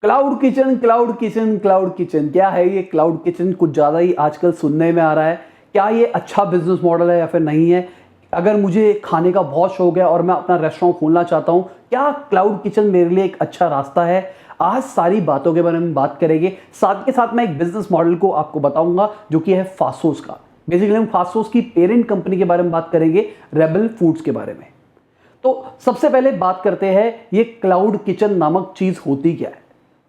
Cloud kitchen, cloud kitchen, cloud kitchen, क्या है ये क्लाउड किचन? कुछ ज़्यादा ही आजकल सुनने में आ रहा है। क्या ये अच्छा बिजनेस मॉडल है या फिर नहीं है? अगर मुझे खाने का बहुत शौक है और मैं अपना रेस्टोरेंट खोलना चाहता हूँ, क्या क्लाउड किचन मेरे लिए एक अच्छा रास्ता है? आज सारी बातों के बारे में बात करेंगे। साथ के साथ मैं एक बिजनेस मॉडल को आपको बताऊंगा जो कि है फासोस का। बेसिकली हम फासोस की पेरेंट कंपनी के बारे में बात करेंगे, रेबल फूड्स के बारे में। तो सबसे पहले बात करते हैं ये क्लाउड किचन नामक चीज होती क्या है।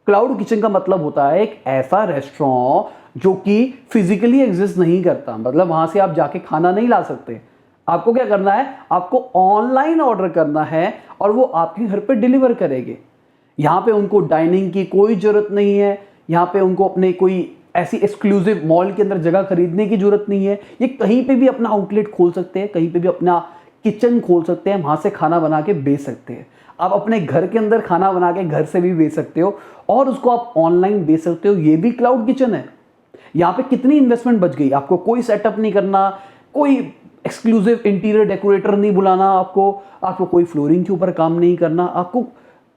क्लाउड किचन का मतलब होता है एक ऐसा रेस्टोरेंट जो कि फिजिकली एग्जिस्ट नहीं करता, मतलब वहां से आप जाके खाना नहीं ला सकते। आपको क्या करना है, आपको ऑनलाइन ऑर्डर करना है और वो आपके घर पे डिलीवर करेंगे। यहाँ पे उनको डाइनिंग की कोई जरूरत नहीं है, यहाँ पे उनको अपने कोई ऐसी एक्सक्लूसिव मॉल के अंदर जगह खरीदने की जरूरत नहीं है। ये कहीं पे भी अपना आउटलेट खोल सकते हैं, कहीं पे भी अपना किचन खोल सकते हैं, वहां से खाना बना के बेच सकते हैं। आप अपने घर के अंदर खाना बना के घर से भी बेच सकते हो और उसको आप ऑनलाइन बेच सकते हो। ये भी क्लाउड किचन है। यहाँ पे कितनी इन्वेस्टमेंट बच गई, आपको कोई सेटअप नहीं करना, कोई एक्सक्लूसिव इंटीरियर डेकोरेटर नहीं बुलाना, आपको कोई फ्लोरिंग के ऊपर काम नहीं करना, आपको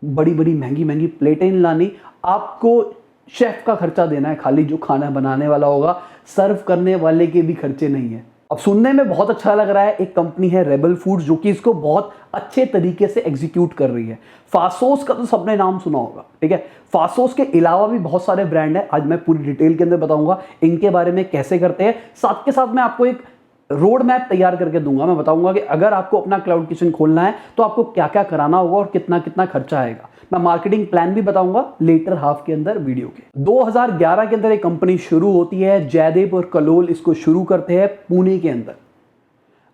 बड़ी बड़ी महंगी महंगी प्लेटें नहीं लानी, आपको शेफ का खर्चा देना है, खाली जो खाना बनाने वाला होगा, सर्व करने वाले के भी खर्चे नहीं है। अब सुनने में बहुत अच्छा लग रहा है, एक कंपनी है रेबल फूड्स जो कि इसको बहुत अच्छे तरीके से एग्जीक्यूट कर रही है। फासोस का तो सबने नाम सुना होगा, ठीक है। फासोस के अलावा भी बहुत सारे ब्रांड है, आज मैं पूरी डिटेल के अंदर बताऊंगा इनके बारे में कैसे करते हैं। साथ के साथ मैं आपको एक रोड मैप तैयार करके दूंगा। मैं बताऊंगा कि अगर आपको अपना क्लाउड किचन खोलना है तो आपको क्या क्या कराना होगा और कितना कितना खर्चा आएगा। मैं मार्केटिंग प्लान भी बताऊंगा लेटर हाफ के अंदर वीडियो के। 2011 के अंदर एक कंपनी शुरू होती है, जयदेव और कलोल इसको शुरू करते हैं पुणे के अंदर।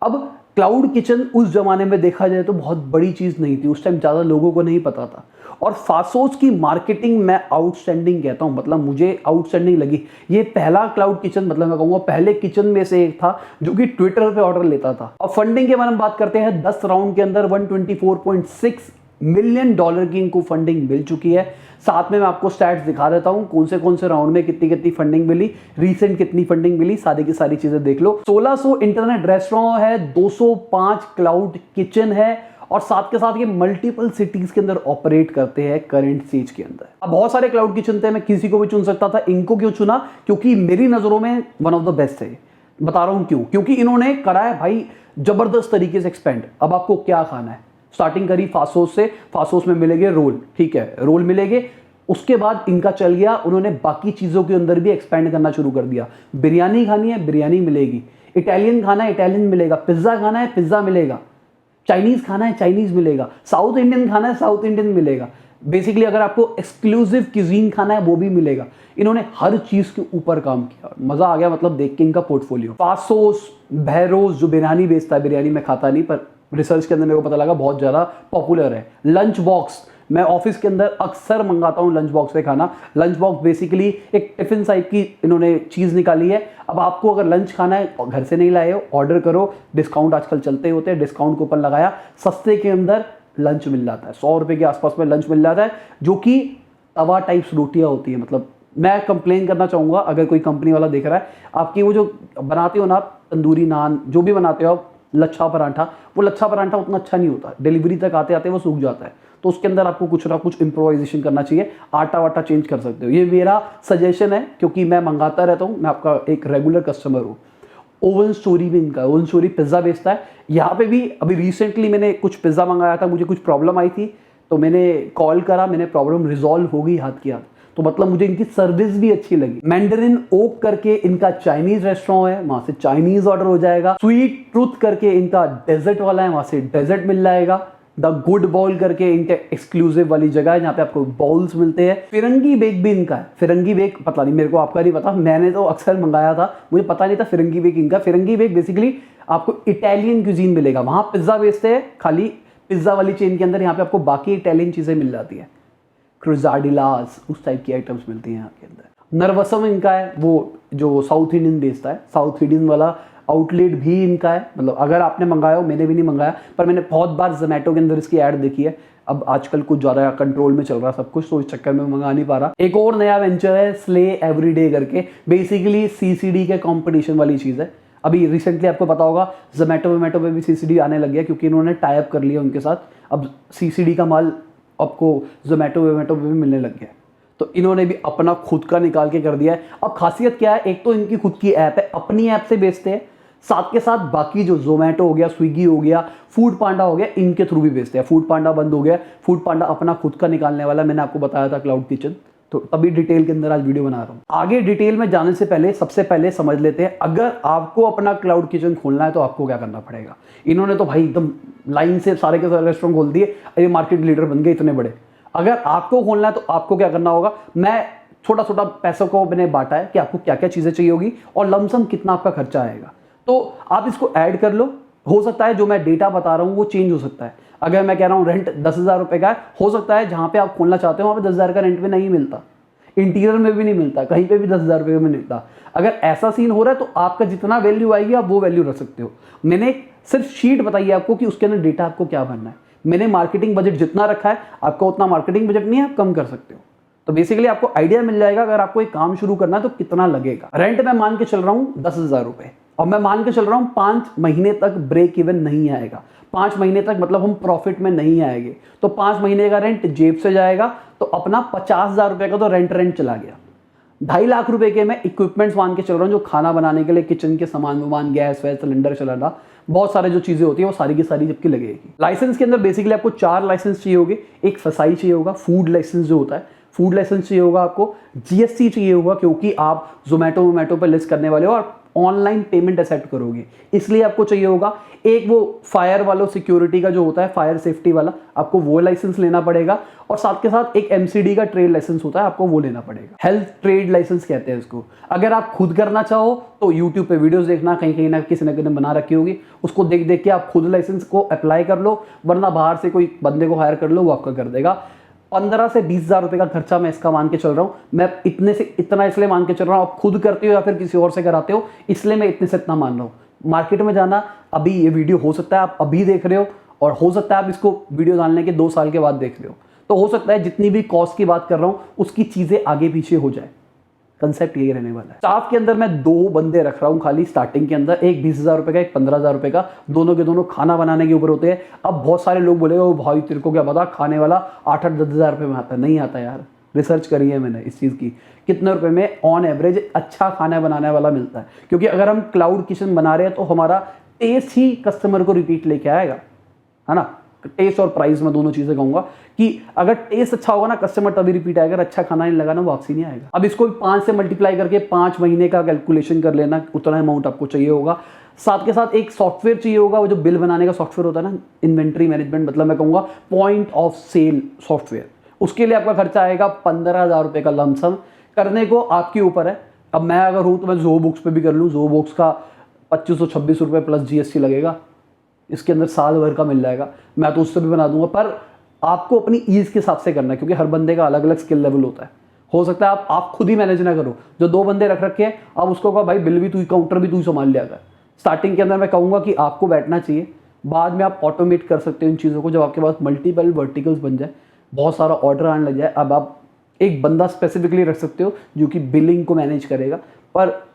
अब क्लाउड किचन उस जमाने में देखा जाए तो बहुत बड़ी चीज नहीं थी, उस टाइम ज्यादा लोगों को नहीं पता था। और फासोस की मार्केटिंग मैं आउटस्टैंडिंग कहता हूं, मतलब मुझे आउटस्टैंडिंग लगी। ये पहला क्लाउड किचन, मतलब मैं कहूंगा पहले किचन में से एक था जो कि ट्विटर पे ऑर्डर लेता था। अब फंडिंग के बारे में बात करते हैं, 10 राउंड के अंदर $124.6 मिलियन की इनको फंडिंग मिल चुकी है। साथ में मैं आपको स्टैट्स दिखा देता हूं कौन से राउंड में कितनी कितनी फंडिंग मिली, रीसेंट कितनी फंडिंग मिली, सारी की सारी चीजें देख लो। 1600 इंटरनेट रेस्टोरेंट है, 205 क्लाउड किचन है और साथ के साथ ये मल्टीपल सिटीज के अंदर ऑपरेट करते हैं करंट स्टेज के अंदर। अब बहुत सारे क्लाउड किचन थे, मैं किसी को भी चुन सकता था, इनको क्यों चुना? क्योंकि मेरी नजरों में वन ऑफ द बेस्ट है। बता रहा हूं क्यों, क्योंकि इन्होंने करा है भाई जबरदस्त तरीके से एक्सपेंड। अब आपको क्या खाना है, स्टार्टिंग करी फासोस से, फासोस में मिलेंगे रोल, ठीक है, रोल मिलेंगे। उसके बाद इनका चल गया, उन्होंने बाकी चीजों के अंदर भी एक्सपेंड करना शुरू कर दिया। बिरयानी खानी है, बिरयानी मिलेगी। इटालियन खाना है, इटालियन मिलेगा। पिज्जा खाना है, पिज्जा मिलेगा। चाइनीज खाना है, चाइनीज मिलेगा। साउथ इंडियन खाना है, साउथ इंडियन मिलेगा। बेसिकली अगर आपको एक्सक्लूसिव क्यूजीन खाना है वो भी मिलेगा। इन्होंने हर चीज के ऊपर काम किया, मजा आ गया मतलब देख के इनका पोर्टफोलियो। फासोस, भैरोस जो बिरयानी बेचता है, बिरयानी में खाता नहीं पर रिसर्च के अंदर मेरे को पता लगा बहुत ज्यादा पॉपुलर है। लंच बॉक्स, मैं ऑफिस के अंदर अक्सर मंगाता हूं लंच बॉक्स पे खाना। लंच बॉक्स बेसिकली एक टिफिन टाइप की इन्होंने चीज निकाली है। अब आपको अगर लंच खाना है और घर से नहीं लाए हो, ऑर्डर करो, डिस्काउंट आजकल चलते होते हैं, डिस्काउंट कूपन लगाया, सस्ते के अंदर लंच मिल जाता है। 100 रुपए के आसपास में लंच मिल जाता है, जो कि तवा टाइप्स रोटियां होती है। मतलब मैं कंप्लेन करना चाहूंगा अगर कोई कंपनी वाला देख रहा है, आपकी वो जो बनाते हो ना आप तंदूरी नान जो भी बनाते हो आप, लच्छा पराठा, वो लच्छा पराठा उतना अच्छा नहीं होता, डिलीवरी तक आते आते वो सूख जाता है। तो उसके अंदर आपको कुछ ना कुछ इम्प्रोवाइजेशन करना चाहिए, आटा वाटा चेंज कर सकते हो। ये मेरा सजेशन है क्योंकि मैं मंगाता रहता हूँ, मैं आपका एक रेगुलर कस्टमर हूँ। ओवन स्टोरी भी इनका, ओवन स्टोरी पिज्जा बेचता है। यहाँ पे भी अभी रिसेंटली मैंने कुछ पिज्जा मंगाया था, मुझे कुछ प्रॉब्लम आई थी तो मैंने कॉल करा, मैंने प्रॉब्लम रिजॉल्व हो गई हाथ की हाथ। तो मतलब मुझे इनकी सर्विस भी अच्छी लगी। मैंडरिन ओक करके इनका चाइनीज रेस्टोरेंट है, वहां से चाइनीज ऑर्डर हो जाएगा। स्वीट ट्रूथ करके इनका डेजर्ट वाला है, वहां से डेजर्ट मिल जाएगा। द गुड बाउल करके इनके एक्सक्लूसिव वाली जगह है जहां पे आपको बाउल्स मिलते हैं। फिरंगी बेक भी इनका है। फिरंगी बेक पता नहीं, मेरे को आपका नहीं पता, मैंने तो अक्सर मंगाया था, मुझे पता नहीं था फिरंगी बेक इनका। फिरंगी बेक बेसिकली आपको इटालियन क्यूजीन मिलेगा। वहां पिज्जा बेचते हैं, खाली पिज्जा वाली चेन के अंदर यहाँ पे आपको बाकी इटालियन चीजें मिल जाती है। क्रुजाडिलास उस टाइप की आइटम्स मिलती हैं यहाँ के अंदर। नरवसम इनका है, वो जो साउथ इंडियन बेचता है, साउथ इंडियन वाला आउटलेट भी इनका है। मतलब अगर आपने मंगाया हो, मैंने भी नहीं मंगाया पर मैंने बहुत बार जोमेटो के अंदर इसकी ऐड देखी है। अब आजकल कुछ ज्यादा कंट्रोल में चल रहा सब कुछ, तो इस चक्कर में मंगा नहीं पा रहा। एक और नया वेंचर है स्ले एवरीडे करके, बेसिकली सीसीडी के कंपटीशन वाली चीज है। अभी रिसेंटली आपको पता होगा जोमेटो पे भी सीसीडी आने लग गया क्योंकि इन्होंने टाई अप कर लिया उनके साथ। अब सीसीडी का माल आपको जोमेटो पे भी मिलने लग गया। तो इन्होंने भी अपना खुद का निकाल के कर दिया है। अब खासियत क्या है, एक तो इनकी खुद की ऐप है, अपनी ऐप से बेचते हैं, साथ के साथ बाकी जो जोमेटो हो गया, स्विगी हो गया, फूड पांडा हो गया, इनके थ्रू भी बेचते हैं। फूड पांडा बंद हो गया, फूड पांडा अपना खुद का निकालने वाला, मैंने आपको बताया था क्लाउड किचन, तो तभी डिटेल के अंदर आज वीडियो बना रहा हूँ। आगे डिटेल में जाने से पहले सबसे पहले समझ लेते हैं, अगर आपको अपना क्लाउड किचन खोलना है तो आपको क्या करना पड़ेगा। इन्होंने तो भाई एकदम लाइन से सारे के सारे रेस्टोरेंट खोल दिए, ये मार्केट लीडर बन गए इतने बड़े। अगर आपको खोलना है तो आपको क्या करना होगा, मैं छोटा छोटा पैसों को मैंने बांटा है कि आपको क्या क्या चीज़ें चाहिए होगी और लमसम कितना आपका खर्चा आएगा, तो आप इसको ऐड कर लो। हो सकता है जो मैं डेटा बता रहा हूँ वो चेंज हो सकता है। अगर मैं कह रहा हूँ रेंट 10,000 रुपये का है, हो सकता है जहाँ पे आप खोलना चाहते हो वहाँ पे 10,000 का रेंट भी नहीं मिलता, इंटीरियर में भी नहीं मिलता, कहीं पे भी 10,000 रुपये में मिलता। अगर ऐसा सीन हो रहा है तो आपका जितना वैल्यू आएगी आप वो वैल्यू रख सकते हो। मैंने सिर्फ शीट बताई है आपको कि उसके अंदर डेटा आपको क्या भरना है। मैंने मार्केटिंग बजट जितना रखा है, आपका उतना मार्केटिंग बजट नहीं है, आप कम कर सकते हो। तो बेसिकली आपको आइडिया मिल जाएगा अगर आपको एक काम शुरू करना है तो कितना लगेगा। रेंट मैं मान के चल रहा हूँ 10,000 रुपये, और मैं मान के चल रहा हूँ 5 महीने तक ब्रेक इवन नहीं आएगा। 5 महीने तक मतलब हम प्रॉफिट में नहीं आएंगे, तो 5 महीने का रेंट जेब से जाएगा, तो अपना 50,000 रुपये का तो रेंट चला गया। 2.5 लाख रुपए के मैं इक्विपमेंट्स मान के चल रहा हूँ, जो खाना बनाने के लिए किचन के सामान वामान, गैस वैस, सिलेंडर चलाना, बहुत सारे जो चीज़ें होती है वो सारी की सारी जबकि लगेगी। लाइसेंस के अंदर बेसिकली आपको 4 लाइसेंस चाहिए होंगे। एक फसाई चाहिए होगा, फूड लाइसेंस जो होता है, फूड लाइसेंस चाहिए होगा आपको, जीएसटी चाहिए होगा क्योंकि आप जोमेटो पे लिस्ट करने वाले हो और ऑनलाइन पेमेंट एक्सेप्ट करोगे, इसलिए आपको चाहिए होगा। एक वो फायर वालों सिक्योरिटी का जो होता है, फायर सेफ्टी वाला, आपको वो लाइसेंस लेना पड़ेगा, और साथ के साथ एक एमसीडी का ट्रेड लाइसेंस होता है, आपको वो लेना पड़ेगा। हेल्थ ट्रेड लाइसेंस कहते हैं इसको। अगर आप खुद करना चाहो तो यूट्यूब पे वीडियोस देखना, कहीं कहीं ना किसी ने बना रखी होगी, उसको देख देख के आप खुद लाइसेंस को अप्लाई कर लो, वरना बाहर से कोई बंदे को हायर कर लो, वो आपका कर देगा। 15 से 20,000 रुपए का खर्चा मैं इसका मान के चल रहा हूँ। मैं इतने से इतना इसलिए मान के चल रहा हूँ, आप खुद करते हो या फिर किसी और से कराते हो, इसलिए मैं इतने से इतना मान रहा हूँ। मार्केट में जाना, अभी ये वीडियो हो सकता है आप अभी देख रहे हो, और हो सकता है आप इसको वीडियो डालने के 2 साल के बाद देख रहे हो, तो हो सकता है जितनी भी कॉस्ट की बात कर रहा हूँ उसकी चीज़ें आगे पीछे हो जाए। कंसेप्ट यही रहने वाला है। स्टाफ के अंदर मैं 2 बंदे रख रहा हूँ खाली स्टार्टिंग के अंदर, एक 20,000 रुपये का, एक 15,000 रुपये का, दोनों के दोनों खाना बनाने के ऊपर होते हैं। अब बहुत सारे लोग बोलेगा वो भाई तेरे को क्या पता, खाने वाला 8-10,000 रुपये में आता है। नहीं आता यार, रिसर्च करी है मैंने इस चीज़ की, कितने रुपए में ऑन एवरेज अच्छा खाना बनाने वाला मिलता है। क्योंकि अगर हम क्लाउड किचन बना रहे हैं तो हमारा टेस्ट ही कस्टमर को रिपीट लेके आएगा, है ना। टेस्ट और प्राइस में दोनों चीजें कहूंगा कि अगर टेस्ट अच्छा होगा ना, कस्टमर तभी रिपीट आएगा, अगर अच्छा खाना नहीं लगा ना, वापसी नहीं आएगा। अब इसको 5 से मल्टीप्लाई करके 5 महीने का कैलकुलेशन कर लेना, उतना अमाउंट आपको चाहिए होगा। साथ के साथ एक सॉफ्टवेयर चाहिए होगा, वो जो बिल बनाने का सॉफ्टवेयर होता है ना, इन्वेंट्री मैनेजमेंट, मतलब मैं कहूँगा पॉइंट ऑफ सेल सॉफ्टवेयर। उसके लिए आपका खर्चा आएगा 15,000 रुपये का लमसम। करने को आपके ऊपर है। अब मैं अगर हूँ तो मैं जो बुक्स पे भी कर लूँ, जो बुक्स का 2526 रुपये प्लस जीएसटी लगेगा, इसके अंदर साल भर का मिल जाएगा, मैं तो उससे भी बना दूंगा। पर आपको अपनी ईज के हिसाब से करना है, क्योंकि हर बंदे का अलग अलग स्किल लेवल होता है। हो सकता है आप खुद ही मैनेज ना करो, जो 2 बंदे रख रखे हैं आप उसको कहो भाई बिल भी तू ही, काउंटर भी तू ही संभाल लिया कर। स्टार्टिंग के अंदर मैं कहूँगा कि आपको बैठना चाहिए, बाद में आप ऑटोमेट कर सकते हो इन चीज़ों को, जब आपके पास मल्टीपल वर्टिकल्स बन जाए, बहुत सारा ऑर्डर आने लग जाए। अब आप एक बंदा स्पेसिफिकली रख सकते हो जो कि बिलिंग को मैनेज करेगा, पर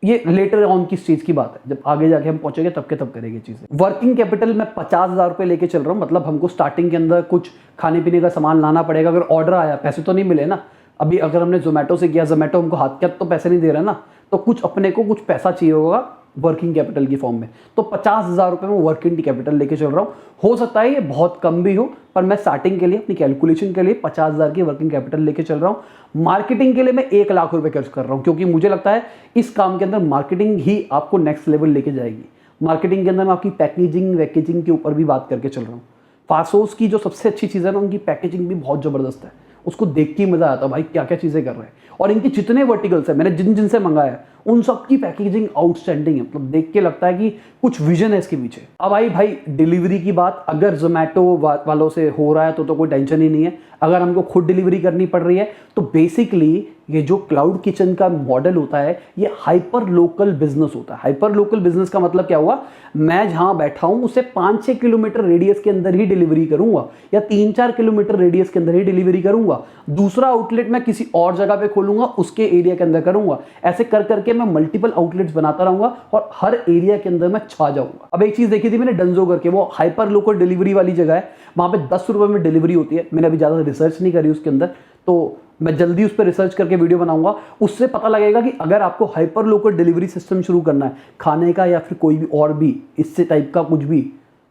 ये लेटर ऑन की चीज की बात है, जब आगे जाके हम पहुंचेंगे तब के तब करेंगे चीजें। वर्किंग कैपिटल में 50,000 रुपये लेके चल रहा हूँ, मतलब हमको स्टार्टिंग के अंदर कुछ खाने पीने का सामान लाना पड़ेगा। अगर ऑर्डर आया, पैसे तो नहीं मिले ना, अभी अगर हमने जोमेटो से किया, जोमेटो हमको हाथ के हाथ तो पैसे नहीं दे रहा ना, तो कुछ अपने को कुछ पैसा चाहिए होगा वर्किंग कैपिटल की फॉर्म में। तो 50,000 रुपये में वर्किंग कैपिटल लेके चल रहा हूँ। हो सकता है ये बहुत कम भी हो, पर मैं स्टार्टिंग के लिए अपनी कैलकुलेशन के लिए 50,000 की वर्किंग कैपिटल लेके चल रहा हूँ। मार्केटिंग के लिए मैं 1 लाख रुपए खर्च कर रहा हूँ, क्योंकि मुझे लगता है इस काम के अंदर मार्केटिंग ही आपको नेक्स्ट लेवल लेके जाएगी। मार्केटिंग के अंदर मैं आपकी पैकेजिंग वैकेजिंग के ऊपर भी बात करके चल रहा हूँ। फासोस की जो सबसे अच्छी चीज़ है ना, उनकी पैकेजिंग भी बहुत ज़बरदस्त है, उसको देख के मज़ा आता है भाई क्या क्या चीज़ें कर रहे हैं। और इनके जितने वर्टिकल्स हैं, मैंने जिन जिन से मंगाया उन सब की पैकेजिंग आउटस्टैंडिंग है, मतलब देख के लगता है कि कुछ विजन है इसके पीछे। अब आई भाई डिलीवरी की बात, अगर जोमेटो वालों से हो रहा है तो कोई टेंशन ही नहीं है। अगर हमको खुद डिलीवरी करनी पड़ रही है तो बेसिकली ये जो क्लाउड किचन का मॉडल होता है ये हाइपर लोकल बिजनेस होता है। हाइपर लोकल बिजनेस का मतलब क्या हुआ, मैं जहां बैठा हूं उससे 5-6 किलोमीटर रेडियस के अंदर ही डिलीवरी करूंगा, या 3-4 किलोमीटर रेडियस के अंदर ही डिलीवरी करूंगा। दूसरा आउटलेट मैं किसी और जगह पे खोलूंगा, उसके एरिया के अंदर करूंगा। ऐसे कर करके मैं मल्टीपल आउटलेट्स बनाता रहूंगा और हर एरिया के अंदर मैं छा जाऊंगा। अब एक चीज देखी थी मैंने डंजो करके, वो हाइपर लोकल डिलीवरी वाली जगह है, वहां पे 10 रुपए में डिलीवरी होती है। मैंने अभी ज्यादा रिसर्च नहीं करी उसके अंदर, तो मैं जल्दी उस पर रिसर्च करके वीडियो बनाऊंगा। उससे पता लगेगा कि अगर आपको हाइपर लोकल डिलीवरी सिस्टम शुरू करना है खाने का या फिर कोई भी और भी इससे टाइप का कुछ भी,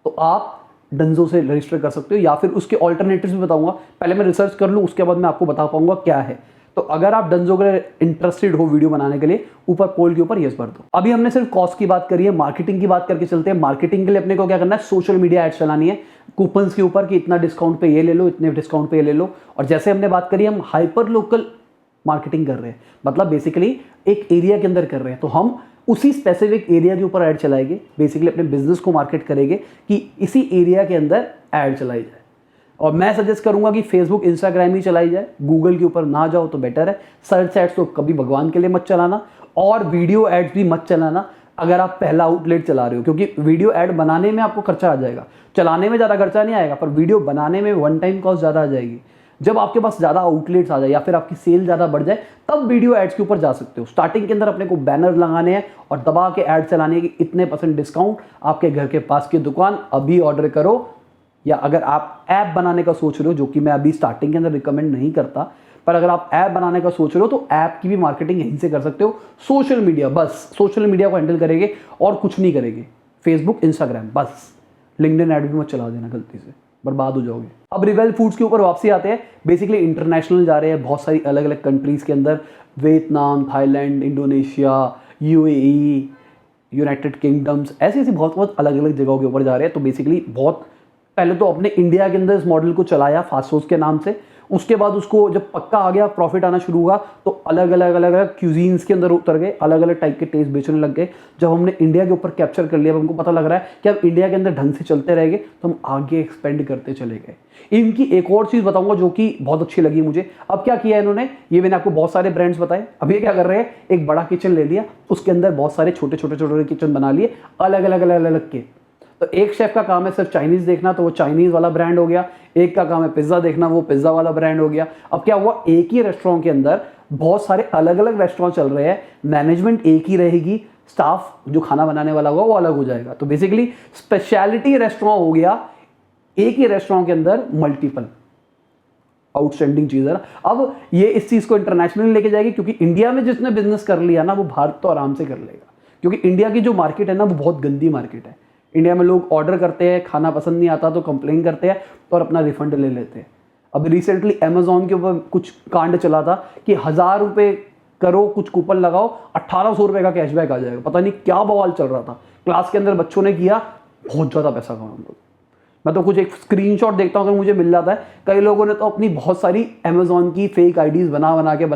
तो आप डंजो से रजिस्टर कर सकते हो, या फिर उसके ऑल्टरनेटिव्स भी बताऊंगा। पहले मैं रिसर्च कर लूँ, उसके बाद मैं आपको बता पाऊंगा क्या है। तो अगर आप डंजो के लिए इंटरेस्टेड हो वीडियो बनाने के लिए, ऊपर पोल के ऊपर यस भर दो। अभी हमने सिर्फ कॉस्ट की बात करी है, मार्केटिंग की बात करके चलते हैं। मार्केटिंग के लिए अपने को क्या करना है, सोशल मीडिया एड्स चलानी है कूपन्स के ऊपर कि इतना डिस्काउंट पे ये ले लो, इतने डिस्काउंट पे ये ले लो। और जैसे हमने बात करी, हम हाइपर लोकल मार्केटिंग कर रहे हैं, मतलब बेसिकली एक एरिया के अंदर कर रहे हैं, तो हम उसी स्पेसिफिक एरिया के ऊपर ऐड चलाएंगे। बेसिकली अपने बिजनेस को मार्केट करेंगे कि इसी एरिया के अंदर ऐड चलाई जाए। और मैं सजेस्ट करूंगा कि फेसबुक इंस्टाग्राम ही चलाई जाए, गूगल के ऊपर ना जाओ तो बेटर है। सर्च एड्स तो कभी भगवान के लिए मत चलाना, और वीडियो एड्स भी मत चलाना अगर आप पहला आउटलेट चला रहे हो, क्योंकि वीडियो ऐड बनाने में आपको खर्चा आ जाएगा। चलाने में ज़्यादा खर्चा नहीं आएगा, पर वीडियो बनाने में वन टाइम कॉस्ट ज़्यादा आ जाएगी। जब आपके पास ज़्यादा आउटलेट्स आ जाए या फिर आपकी सेल ज़्यादा बढ़ जाए, तब वीडियो एड्स के ऊपर जा सकते हो। स्टार्टिंग के अंदर अपने को बैनर लगाने हैं और दबा के ऐड चलाने की इतने % डिस्काउंट, आपके घर के पास की दुकान, अभी ऑर्डर करो। या अगर आप ऐप बनाने का सोच रहे हो, जो कि मैं अभी स्टार्टिंग के अंदर रिकमेंड नहीं करता, पर अगर आप ऐप बनाने का सोच रहे हो तो ऐप की भी मार्केटिंग यहीं से कर सकते हो। सोशल मीडिया, बस सोशल मीडिया को हैंडल करेंगे और कुछ नहीं करेंगे। फेसबुक, इंस्टाग्राम, बस। लिंक्डइन ऐड भी मत चला देना, गलती से बर्बाद हो जाओगे। अब रिवेल फूड्स के ऊपर वापसी आते हैं। बेसिकली इंटरनेशनल जा रहे हैं, बहुत सारी अलग अलग कंट्रीज़ के अंदर, Vietnam, Thailand, Indonesia, UAE, United kingdoms, ऐसी ऐसी बहुत बहुत अलग अलग जगहों के ऊपर जा रहे हैं। तो बेसिकली बहुत पहले तो अपने इंडिया के अंदर इस मॉडल को चलाया फास्टोस के नाम से, उसके बाद उसको जब पक्का आ गया, प्रॉफिट आना शुरू हुआ, तो अलग अलग क्यूजीन्स के अंदर उतर गए, अलग अलग टाइप के टेस्ट बेचने लग गए। जब हमने इंडिया के ऊपर कैप्चर कर लिया, अब हमको पता लग रहा है कि अब इंडिया के अंदर ढंग से चलते रहेंगे तो हम आगे एक्सपेंड करते चले गए। इनकी एक और चीज़ बताऊंगा जो कि बहुत अच्छी लगी मुझे। अब क्या किया इन्होंने, ये मैंने आपको बहुत सारे ब्रांड्स बताए। अब ये क्या कर रहे हैं, एक बड़ा किचन ले लिया, उसके अंदर बहुत सारे छोटे छोटे किचन बना लिए अलग अलग के। तो एक शेफ का काम है सिर्फ चाइनीज़ देखना, तो वो चाइनीज़ वाला ब्रांड हो गया। एक का काम है पिज़्ज़ा देखना, वो पिज़्ज़ा वाला ब्रांड हो गया। अब क्या हुआ, एक ही रेस्टोरेंट के अंदर बहुत सारे अलग अलग रेस्टोरेंट चल रहे हैं, मैनेजमेंट एक ही रहेगी, स्टाफ जो खाना बनाने वाला होगा वो अलग हो जाएगा। तो बेसिकली स्पेशलिटी रेस्टोरेंट हो गया, एक ही रेस्टोरेंट के अंदर मल्टीपल। आउटस्टैंडिंग चीज़ है ना। अब ये इस चीज़ को इंटरनेशनल लेके जाएगी, क्योंकि इंडिया में जिसने बिजनेस कर लिया ना, वो भारत तो आराम से कर लेगा, क्योंकि इंडिया की जो मार्केट है ना, वो बहुत गंदी मार्केट है। इंडिया में लोग ऑर्डर करते हैं, खाना पसंद नहीं आता तो कंप्लेन करते हैं और अपना रिफंड ले लेते हैं। अब रिसेंटली अमेजोन के ऊपर कुछ कांड चला था कि 1000 रुपये करो, कुछ कूपन लगाओ, 1800 रुपये का कैशबैक आ जाएगा। पता नहीं क्या बवाल चल रहा था, क्लास के अंदर बच्चों ने किया, बहुत ज़्यादा पैसा कमा लोग। मैं तो कुछ एक स्क्रीनशॉट देखता हूँ, अगर मुझे मिल जाता है। कई लोगों ने तो अपनी बहुत सारी अमेजोन की फेक आईडीज बना बना के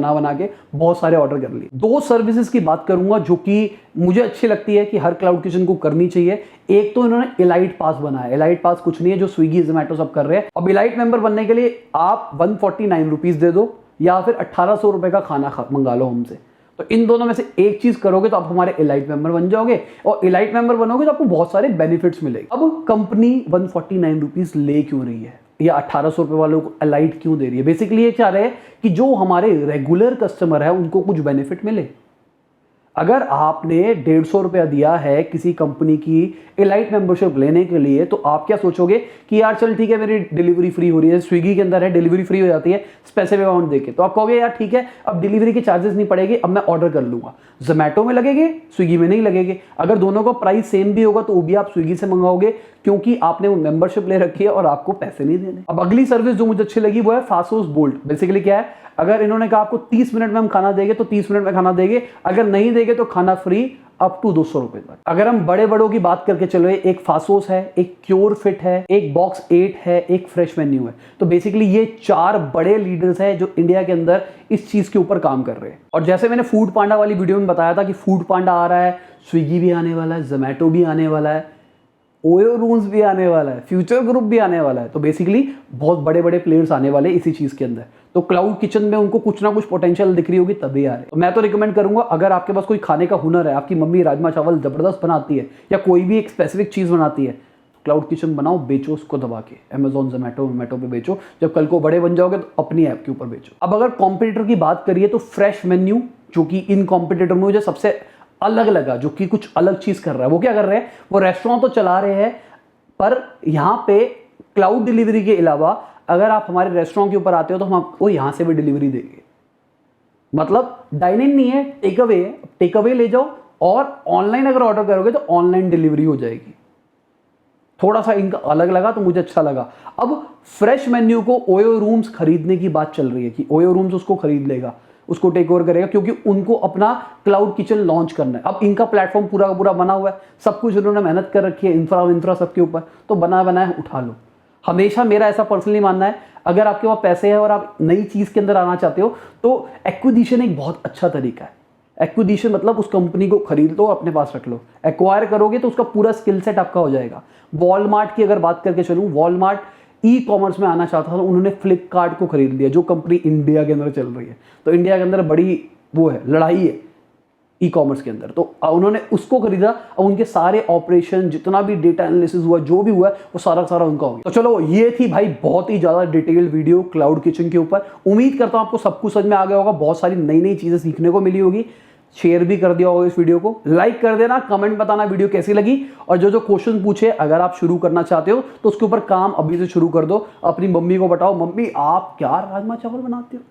बहुत सारे ऑर्डर कर लिए। 2 सर्विसेज की बात करूंगा जो कि मुझे अच्छी लगती है कि हर क्लाउड किचन को करनी चाहिए। एक तो इन्होंने इलाइट पास बनाया। इलाइट पास कुछ नहीं है, जो स्विगी, जोमेटो सब कर रहे हैं। अब इलाइट मेंबर बनने के लिए आप 149 रुपीज़ दे दो या फिर 1800 रुपये का खाना मंगा लो हमसे। तो इन दोनों में से एक चीज करोगे तो आप हमारे इलाइट मेंबर बन जाओगे, और इलाइट मेंबर बनोगे तो आपको बहुत सारे बेनिफिट्स मिलेंगे। अब कंपनी 149 रुपीज ले क्यों रही है, या 1800 रुपये वालों को इलाइट क्यों दे रही है? बेसिकली ये चाह रहे हैं कि जो हमारे रेगुलर कस्टमर है उनको कुछ बेनिफिट मिले। अगर आपने 150 रुपया दिया है किसी कंपनी की इलाइट मेंबरशिप लेने के लिए, तो आप क्या सोचोगे कि यार चल ठीक है, मेरी डिलीवरी फ्री हो रही है, स्विगी के अंदर है डिलीवरी फ्री हो जाती है स्पेसिफिक अमाउंट देके, तो आप कहोगे यार ठीक है, अब डिलीवरी के चार्जेस नहीं पड़ेंगे, अब मैं ऑर्डर कर लूंगा। जोमेटो में लगेंगे, स्विगी में नहीं लगेंगे। अगर दोनों का प्राइस सेम भी होगा तो वो भी आप स्विगी से मंगाओगे, क्योंकि आपने वो मेंबरशिप ले रखी है और आपको पैसे नहीं देने। अब अगली सर्विस जो मुझे अच्छी लगी वो है फास्टोस बोल्ट। बेसिकली क्या है, अगर इन्होंने कहा आपको 30 मिनट में हम खाना देंगे तो 30 मिनट में खाना देंगे, अगर नहीं देंगे तो खाना फ्री अप टू 200 रुपए तक। अगर हम बड़े बड़ों की बात करके चलो, एक फासोस है, एक क्योर फिट है, एक बॉक्स 8 है, एक फ्रेश मेन्यू है। तो बेसिकली ये 4 बड़े लीडर्स हैं जो इंडिया के अंदर इस चीज के ऊपर काम कर रहे हैं। और जैसे मैंने फूड पांडा वाली वीडियो में बताया था कि फूड पांडा आ रहा है, स्विगी भी आने वाला है, जोमेटो भी आने वाला है, ओयो रूम्स भी आने वाला है, फ्यूचर ग्रुप भी आने वाला है। तो बेसिकली बहुत बड़े बड़े प्लेयर्स आने वाले इसी चीज के अंदर। तो क्लाउड किचन में उनको कुछ ना कुछ पोटेंशियल दिख रही होगी तभी आ रहे। तो मैं तो रिकमेंड करूंगा, अगर आपके पास कोई खाने का हुनर है, आपकी मम्मी राजमा चावल जबरदस्त बनाती है या कोई भी एक स्पेसिफिक चीज बनाती है, क्लाउड किचन बनाओ, बेचो उसको दबा के, अमेजॉन, जोमेटो पे बेचो। जब कल को बड़े बन जाओगे तो अपनी ऐप के ऊपर बेचो। अब अगर कॉम्पिटिटर की बात करिए तो फ्रेश मेन्यू, जो कि इन कॉम्पिटिटर में मुझे सबसे अलग लगा, जो कि कुछ अलग चीज कर रहा है। वो क्या कर रहे हैं, वो रेस्टोरेंट तो चला रहे हैं, पर यहां पे क्लाउड डिलीवरी के अलावा अगर आप हमारे रेस्टोरेंट के ऊपर आते हो तो हम आपको यहाँ से भी डिलीवरी देंगे। मतलब डाइन इन नहीं है, टेक अवे है। टेक अवे ले जाओ और ऑनलाइन अगर ऑर्डर करोगे तो ऑनलाइन डिलीवरी हो जाएगी। थोड़ा सा इनका अलग लगा तो मुझे अच्छा लगा। अब फ्रेश मेन्यू को ओयो रूम्स खरीदने की बात चल रही है कि ओयो रूम्स उसको खरीद लेगा, उसको टेक ओवर करेगा, क्योंकि उनको अपना क्लाउड किचन लॉन्च करना है। अब इनका प्लेटफॉर्म पूरा का पूरा बना हुआ है, सब कुछ उन्होंने मेहनत कर रखी है, इंफ्रा सबके ऊपर, तो बना बनाया उठा लो। हमेशा मेरा ऐसा पर्सनली मानना है, अगर आपके पास पैसे हैं और आप नई चीज़ के अंदर आना चाहते हो तो एक्विजिशन एक बहुत अच्छा तरीका है। एक्विजिशन मतलब उस कंपनी को खरीद लो, अपने पास रख लो। एक्वायर करोगे तो उसका पूरा स्किल सेट आपका हो जाएगा। वॉलमार्ट की अगर बात करके चलूँ, वॉलमार्ट ई कॉमर्स में आना चाहता था तो उन्होंने फ्लिपकार्ट को खरीद लिया, जो कंपनी इंडिया के अंदर चल रही है। तो इंडिया के अंदर बड़ी वो है, लड़ाई है ई कॉमर्स के अंदर, तो उन्होंने उसको खरीदा। अब उनके सारे ऑपरेशन, जितना भी डेटा एनालिसिस हुआ, जो भी हुआ, वो सारा उनका हो गया। तो चलो, ये थी भाई बहुत ही ज़्यादा डिटेल्ड वीडियो क्लाउड किचन के ऊपर। उम्मीद करता हूँ आपको सब कुछ समझ में आ गया होगा, बहुत सारी नई नई चीज़ें सीखने को मिली होगी। शेयर भी कर दिया होगा इस वीडियो को, लाइक कर देना, कमेंट बताना वीडियो कैसी लगी, और जो जो क्वेश्चन पूछे अगर आप शुरू करना चाहते हो तो उसके ऊपर काम अभी से शुरू कर दो। अपनी मम्मी को बताओ, मम्मी आप क्या राजमा चावल बनाते हो,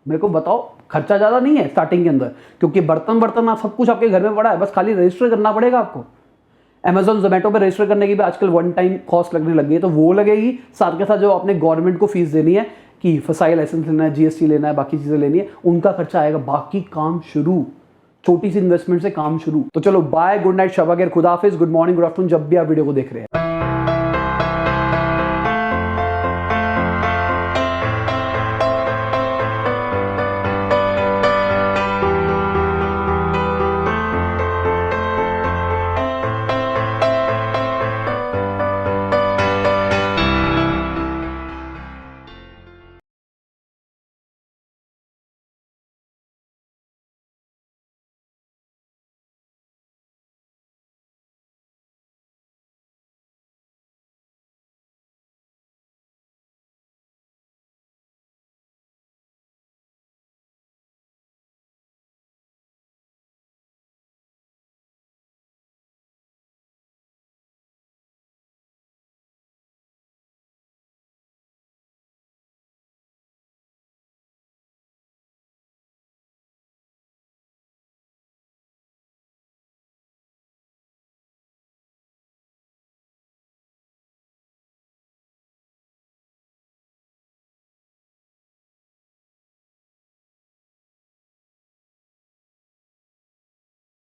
मेरे को बताओ। खर्चा ज़्यादा नहीं है स्टार्टिंग के अंदर, क्योंकि बर्तन आप सब कुछ आपके घर में पड़ा है, बस खाली रजिस्टर करना पड़ेगा आपको। अमेजॉन जोमेटो पे रजिस्टर करने की भी आजकल वन टाइम कॉस्ट लगने लगी है, तो वो लगेगी। साथ के साथ जो आपने गवर्नमेंट को फीस देनी है कि फसाई लाइसेंस लेना है, जीएसटी लेना है, बाकी चीज़ें लेनी है, उनका खर्चा आएगा। बाकी काम शुरू, छोटी सी इन्वेस्टमेंट से काम शुरू। तो चलो बाय, गुड नाइट, शब खैर, खुदा हाफिज, गुड मॉर्निंग, गुड आफ्टरनून, जब भी आप वीडियो को देख रहे हैं।